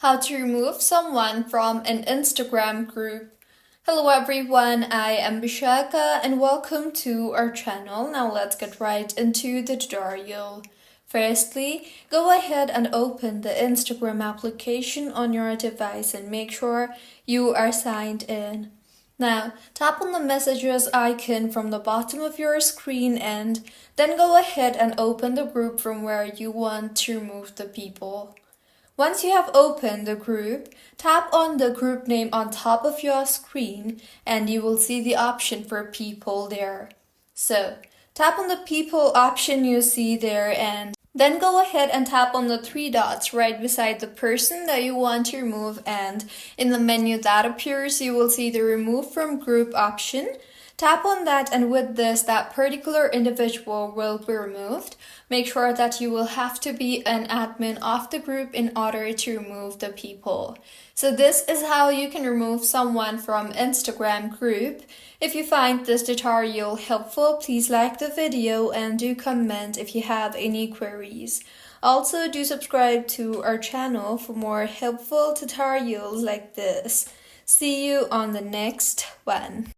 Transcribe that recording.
How to remove someone from an Instagram group. Hello everyone, I am Bishaka and welcome to our channel. Now let's get right into the tutorial. Firstly, go ahead and open the Instagram application on your device and make sure you are signed in. Now, tap on the messages icon from the bottom of your screen and then go ahead and open the group from where you want to remove the people. Once you have opened the group, tap on the group name on top of your screen and you will see the option for people there. So, tap on the people option you see there and then go ahead and tap on the three dots right beside the person that you want to remove, and in the menu that appears you will see the remove from group option. Tap on that and with this, that particular individual will be removed. Make sure that you will have to be an admin of the group in order to remove the people. So this is how you can remove someone from Instagram group. If you find this tutorial helpful, please like the video and do comment if you have any queries. Also, do subscribe to our channel for more helpful tutorials like this. See you on the next one.